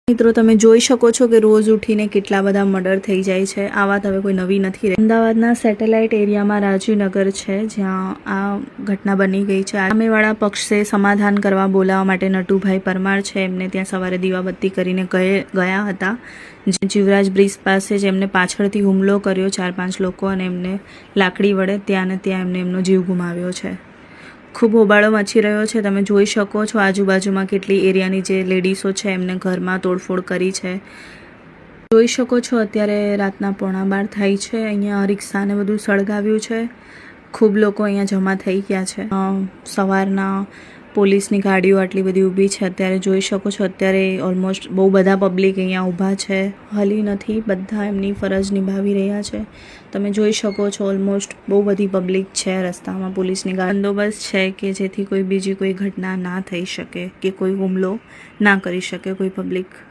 મિત્રો તમે જોઈ શકો છો કે રોજ ઉઠીને કેટલા બધા મર્ડર થઈ જાય છે। આ વાત હવે કોઈ નવી નથી રહી। અમદાવાદના સેટેલાઇટ એરિયામાં રાજીવનગર છે જ્યાં આ ઘટના બની ગઈ છે। સામેવાળા પક્ષે સમાધાન કરવા બોલાવવા માટે નટુભાઈ પરમાર છે એમને ત્યાં સવારે દીવાબત્તી કરીને ગયા હતા। જીવરાજ બ્રિજ પાસે જેમને પાછળથી હુમલો કર્યો 4-5 લોકો અને એમને લાકડી વડે ત્યાં ને ત્યાં એમનો જીવ ગુમાવ્યો છે। खूब होबाळो मची रह्यो छे। तमे जोई शको छो आजूबाजूमां केटली एरियानी जे लेडीसो छे एमने घरमां तोड़फोड़ करी छे। जोई शको छो अत्यारे रातना 12:15 थाय छे। अहींया रिक्शा ने बधुं सळगाव्युं छे। खूब लोको अहींया जमा थई गया छे। सवाરના પોલીસની ગાડીઓ આટલી બધી ઊભી છે। અત્યારે જોઈ શકો છો અત્યારે ઓલમોસ્ટ બહુ બધા પબ્લિક અહીંયા ઊભા છે। હલી નથી, બધા એમની ફરજ નિભાવી રહ્યા છે। તમે જોઈ શકો છો ઓલમોસ્ટ બહુ બધી પબ્લિક છે રસ્તામાં। પોલીસની બંદોબસ્ત છે કે જેથી કોઈ બીજી કોઈ ઘટના ના થઈ શકે કે કોઈ હુમલો ના કરી શકે કોઈ પબ્લિક।